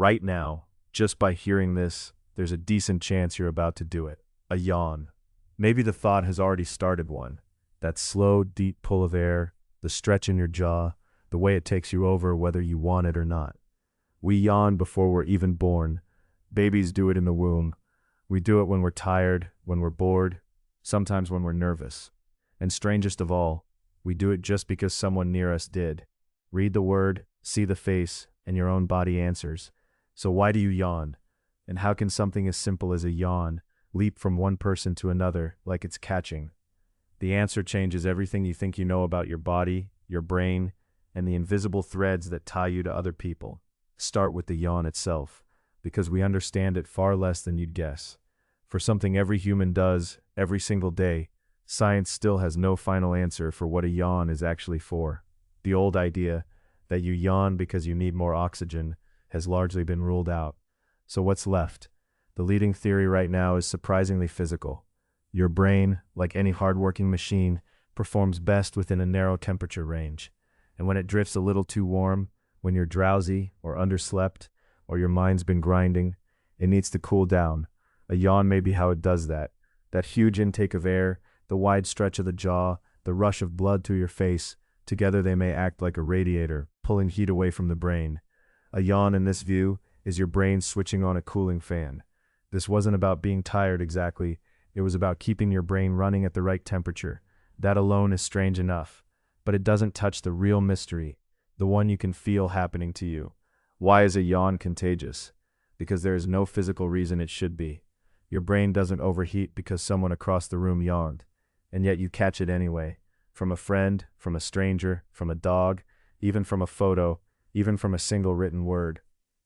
Right now, just by hearing this, there's a decent chance you're about to do it. A yawn. Maybe the thought has already started one. That slow, deep pull of air, the stretch in your jaw, the way it takes you over whether you want it or not. We yawn before we're even born. Babies do it in the womb. We do it when we're tired, when we're bored, sometimes when we're nervous. And strangest of all, we do it just because someone near us did. Read the word, see the face, and your own body answers. So why do you yawn? And how can something as simple as a yawn leap from one person to another like it's catching? The answer changes everything you think you know about your body, your brain, and the invisible threads that tie you to other people. Start with the yawn itself, because we understand it far less than you'd guess. For something every human does, every single day, science still has no final answer for what a yawn is actually for. The old idea that you yawn because you need more oxygen has largely been ruled out. So what's left? The leading theory right now is surprisingly physical. Your brain, like any hardworking machine, performs best within a narrow temperature range. And when it drifts a little too warm, when you're drowsy or underslept, or your mind's been grinding, it needs to cool down. A yawn may be how it does that. That huge intake of air, the wide stretch of the jaw, the rush of blood through your face, together they may act like a radiator, pulling heat away from the brain. A yawn in this view is your brain switching on a cooling fan. This wasn't about being tired exactly, it was about keeping your brain running at the right temperature. That alone is strange enough, but it doesn't touch the real mystery, the one you can feel happening to you. Why is a yawn contagious? Because there is no physical reason it should be. Your brain doesn't overheat because someone across the room yawned, and yet you catch it anyway. From a friend, from a stranger, from a dog, even from a photo, even from a single written word.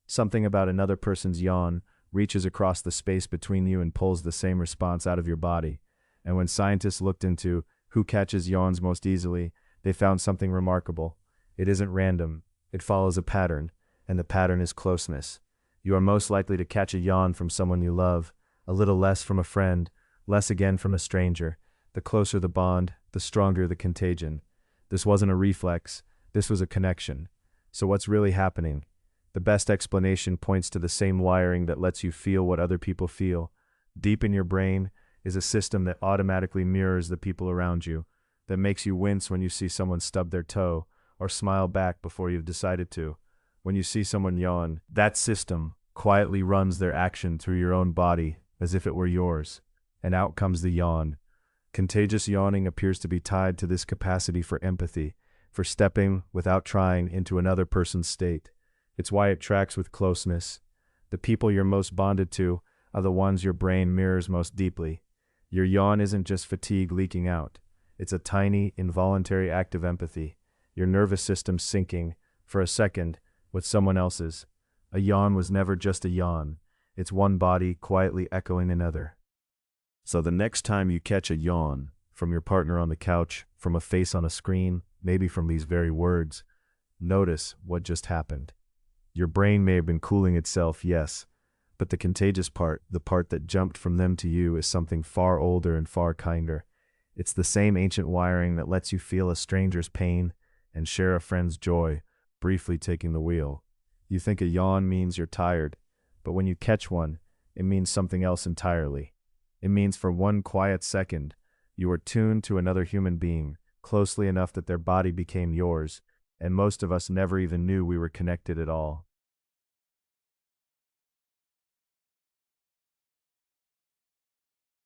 Something about another person's yawn reaches across the space between you and pulls the same response out of your body. And when scientists looked into who catches yawns most easily, they found something remarkable. It isn't random, it follows a pattern, and the pattern is closeness. You are most likely to catch a yawn from someone you love, a little less from a friend, less again from a stranger. The closer the bond, the stronger the contagion. This wasn't a reflex, this was a connection. So what's really happening? The best explanation points to the same wiring that lets you feel what other people feel. Deep in your brain is a system that automatically mirrors the people around you, that makes you wince when you see someone stub their toe, or smile back before you've decided to. When you see someone yawn, that system quietly runs their action through your own body as if it were yours. And out comes the yawn. Contagious yawning appears to be tied to this capacity for empathy, for stepping, without trying, into another person's state. It's why it tracks with closeness. The people you're most bonded to are the ones your brain mirrors most deeply. Your yawn isn't just fatigue leaking out. It's a tiny, involuntary act of empathy. Your nervous system syncing, for a second, with someone else's. A yawn was never just a yawn. It's one body quietly echoing another. So the next time you catch a yawn, from your partner on the couch, from a face on a screen, maybe from these very words, notice what just happened. Your brain may have been cooling itself, yes, but the contagious part, the part that jumped from them to you, is something far older and far kinder. It's the same ancient wiring that lets you feel a stranger's pain and share a friend's joy, briefly taking the wheel. You think a yawn means you're tired, but when you catch one, it means something else entirely. It means for one quiet second, you were tuned to another human being, closely enough that their body became yours, and most of us never even knew we were connected at all.